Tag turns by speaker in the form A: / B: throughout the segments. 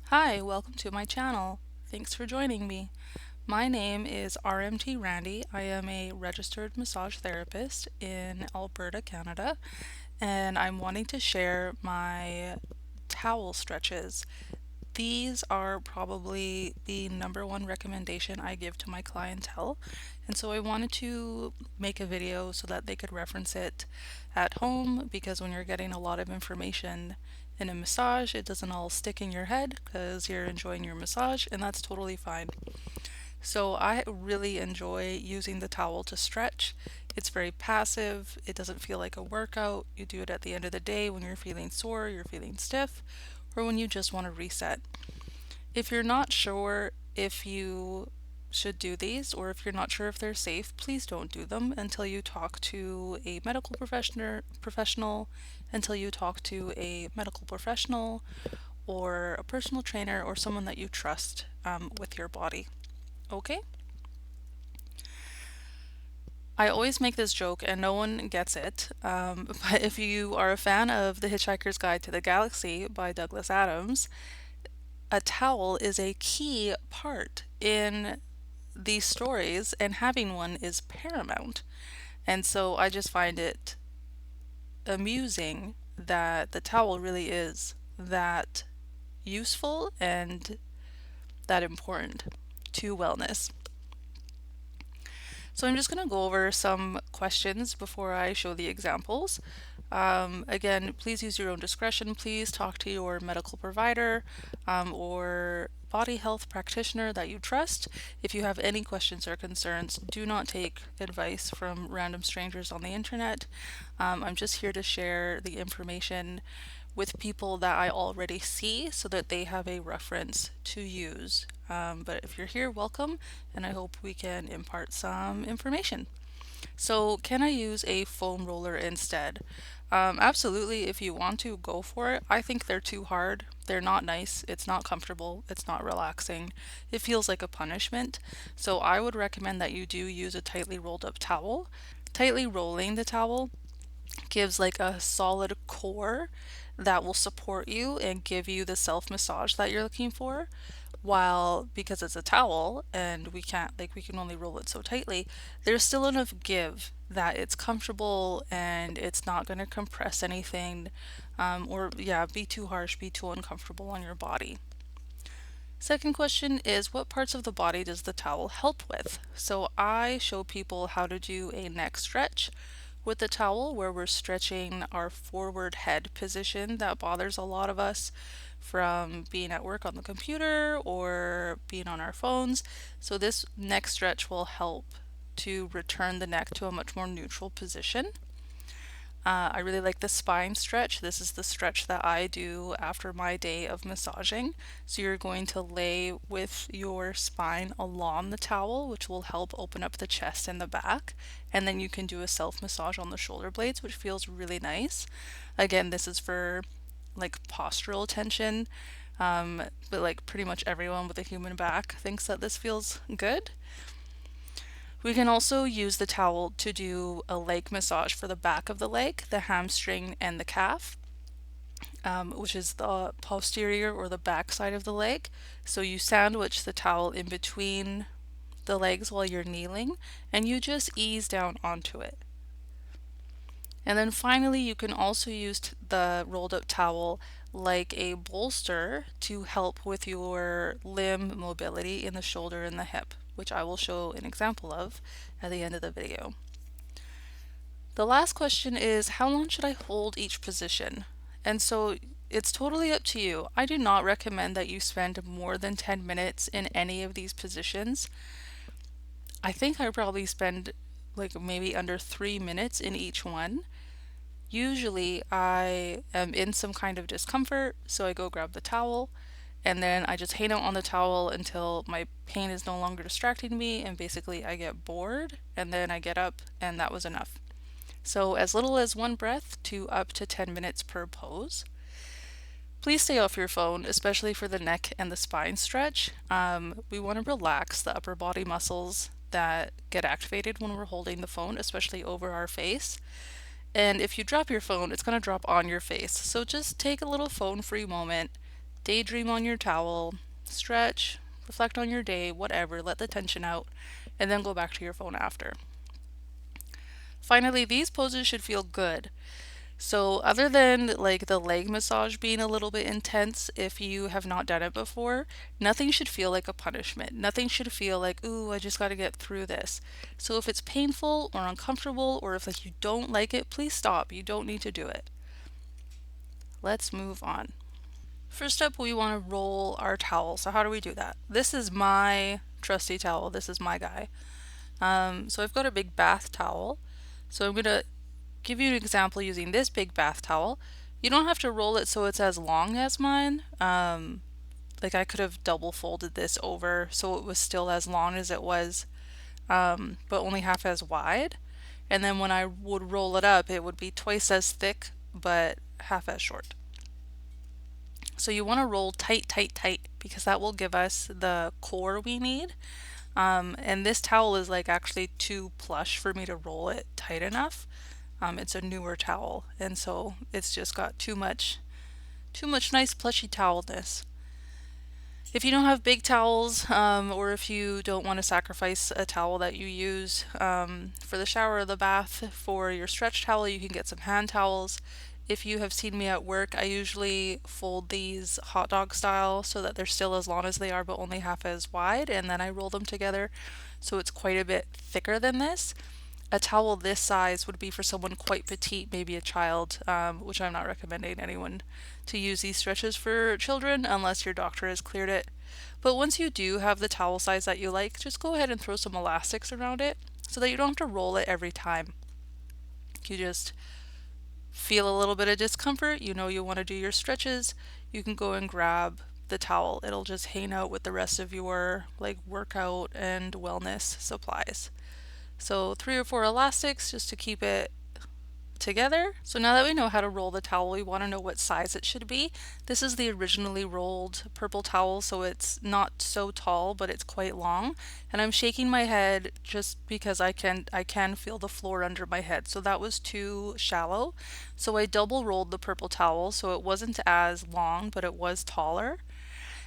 A: Hi, welcome to my channel. Thanks for joining me. My name is RMT Randy. I am a registered massage therapist in Alberta, Canada, and I'm wanting to share my towel stretches. These are probably the number one recommendation I give to my clientele, and so I wanted to make a video so that they could reference it at home because when you're getting a lot of information in a massage, it doesn't all stick in your head because you're enjoying your massage, and that's totally fine. So I really enjoy using the towel to stretch. It's very passive, it doesn't feel like a workout. You do it at the end of the day when you're feeling sore, you're feeling stiff, or when you just want to reset. If you're not sure if you should do these or if you're not sure if they're safe, please don't do them until you talk to a medical professional, until you talk to a medical professional or a personal trainer or someone that you trust with your body. Okay? I always make this joke and no one gets it, but if you are a fan of The Hitchhiker's Guide to the Galaxy by Douglas Adams, a towel is a key part in these stories, and having one is paramount. And so I just find it amusing that the towel really is that useful and that important to wellness. So I'm just going to go over some questions before I show the examples. Again, please use your own discretion. Please talk to your medical provider or body health practitioner that you trust. If you have any questions or concerns, do not take advice from random strangers on the internet. I'm just here to share the information with people that I already see so that they have a reference to use. But if you're here, welcome, and I hope we can impart some information. So, can I use a foam roller instead? Absolutely, if you want to, go for it. I think they're too hard. They're not nice. It's not comfortable. It's not relaxing. It feels like a punishment. So, I would recommend that you do use a tightly rolled up towel. Tightly rolling the towel gives like a solid core that will support you and give you the self massage that you're looking for. While because it's a towel and we can't we can only roll it so tightly, there's still enough give that it's comfortable and it's not going to compress anything or yeah, be too harsh, be too uncomfortable on your body. Second question is, what parts of the body does the towel help with? So I show people how to do a neck stretch with the towel where we're stretching our forward head position that bothers a lot of us from being at work on the computer or being on our phones. So this neck stretch will help to return the neck to a much more neutral position. I really like the spine stretch. This is the stretch that I do after my day of massaging. So you're going to lay with your spine along the towel, which will help open up the chest and the back. And then you can do a self massage on the shoulder blades, which feels really nice. Again, this is for like postural tension, but like pretty much everyone with a human back thinks that this feels good. We can also use the towel to do a leg massage for the back of the leg, the hamstring, and the calf, which is the posterior or the back side of the leg. So you sandwich the towel in between the legs while you're kneeling, and you just ease down onto it. And then finally, you can also use the rolled up towel like a bolster to help with your limb mobility in the shoulder and the hip, which I will show an example of at the end of the video. The last question is, how long should I hold each position? And so it's totally up to you. I do not recommend that you spend more than 10 minutes in any of these positions. I think I probably spend like maybe under 3 minutes in each one. Usually I am in some kind of discomfort, so I go grab the towel and then I just hang out on the towel until my pain is no longer distracting me and basically I get bored and then I get up and that was enough. So as little as one breath to up to 10 minutes per pose. Please stay off your phone, especially for the neck and the spine stretch. We want to relax the upper body muscles that get activated when we're holding the phone, especially over our face. And if you drop your phone, it's going to drop on your face. So just take a little phone free moment, daydream on your towel, stretch, reflect on your day, whatever, let the tension out, and then go back to your phone after. Finally, these poses should feel good. So, other than like the leg massage being a little bit intense, if you have not done it before, nothing should feel like a punishment. Nothing should feel like, ooh, I just got to get through this. So, if it's painful or uncomfortable, or if like you don't like it, please stop. You don't need to do it. Let's move on. First up, we want to roll our towel. So, how do we do that? This is my trusty towel. This is my guy. So, I've got a big bath towel. So, I'm going to give you an example using this big bath towel. You don't have to roll it so it's as long as mine. Like I could have double folded this over so it was still as long as it was, but only half as wide. And then when I would roll it up, it would be twice as thick, but half as short. So you want to roll tight, tight, tight because that will give us the core we need. And this towel is like actually too plush for me to roll it tight enough. It's a newer towel, and so it's just got too much nice plushy towelness. If you don't have big towels, or if you don't want to sacrifice a towel that you use for the shower or the bath for your stretch towel, you can get some hand towels. If you have seen me at work, I usually fold these hot dog style so that they're still as long as they are but only half as wide, and then I roll them together so it's quite a bit thicker than this. A towel this size would be for someone quite petite, maybe a child, which I'm not recommending anyone to use these stretches for children unless your doctor has cleared it. But once you do have the towel size that you like, just go ahead and throw some elastics around it so that you don't have to roll it every time. You just feel a little bit of discomfort, you know you want to do your stretches, you can go and grab the towel. It'll just hang out with the rest of your like workout and wellness supplies. So 3 or 4 elastics just to keep it together. So now that we know how to roll the towel, we want to know what size it should be. This is the originally rolled purple towel, so it's not so tall, but it's quite long. And I'm shaking my head just because I can feel the floor under my head. So that was too shallow. So I double rolled the purple towel, so it wasn't as long, but it was taller.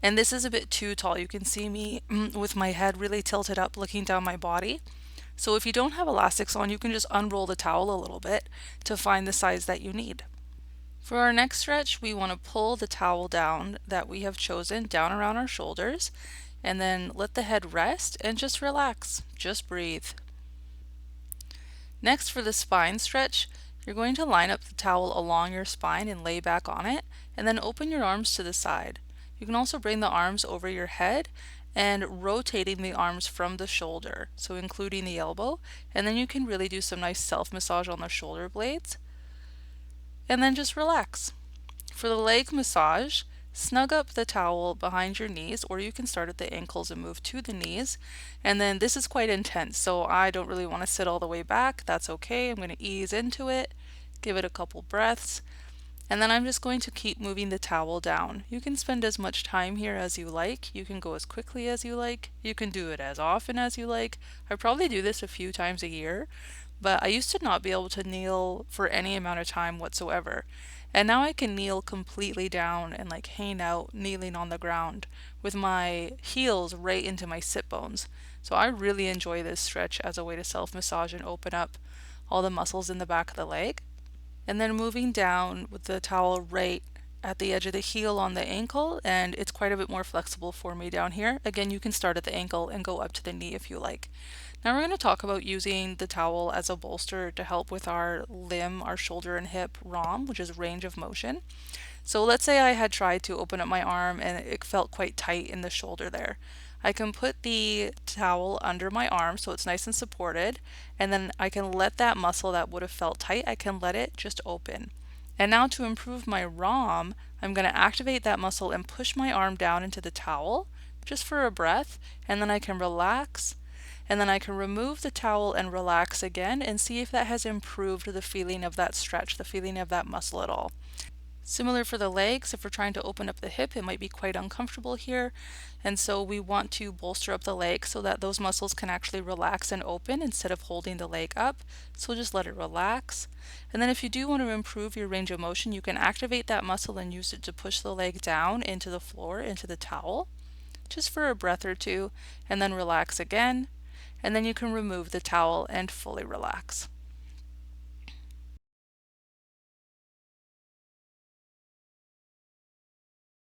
A: And this is a bit too tall. You can see me with my head really tilted up looking down my body. So if you don't have elastics on, you can just unroll the towel a little bit to find the size that you need. For our next stretch, we want to pull the towel down that we have chosen down around our shoulders and then let the head rest and just relax. Just breathe. Next, for the spine stretch, you're going to line up the towel along your spine and lay back on it, and then open your arms to the side. You can also bring the arms over your head and rotating the arms from the shoulder, so including the elbow, and then you can really do some nice self-massage on the shoulder blades, and then just relax. For the leg massage, snug up the towel behind your knees, or you can start at the ankles and move to the knees, and then this is quite intense, so I don't really want to sit all the way back. That's okay. I'm going to ease into it, give it a couple breaths, and then I'm just going to keep moving the towel down. You can spend as much time here as you like. You can go as quickly as you like. You can do it as often as you like. I probably do this a few times a year, but I used to not be able to kneel for any amount of time whatsoever. And now I can kneel completely down and like hang out kneeling on the ground with my heels right into my sit bones. So I really enjoy this stretch as a way to self-massage and open up all the muscles in the back of the leg. And then moving down with the towel right at the edge of the heel on the ankle, and it's quite a bit more flexible for me down here. Again, you can start at the ankle and go up to the knee if you like. Now we're going to talk about using the towel as a bolster to help with our limb, our shoulder and hip ROM, which is range of motion. So let's say I had tried to open up my arm and it felt quite tight in the shoulder there. I can put the towel under my arm so it's nice and supported, and then I can let that muscle that would have felt tight, I can let it just open. And now to improve my ROM, I'm going to activate that muscle and push my arm down into the towel just for a breath, and then I can relax, and then I can remove the towel and relax again and see if that has improved the feeling of that stretch, the feeling of that muscle at all. Similar for the legs, if we're trying to open up the hip, it might be quite uncomfortable here. And so we want to bolster up the leg so that those muscles can actually relax and open instead of holding the leg up. So just let it relax. And then if you do want to improve your range of motion, you can activate that muscle and use it to push the leg down into the floor, into the towel, just for a breath or two, and then relax again. And then you can remove the towel and fully relax.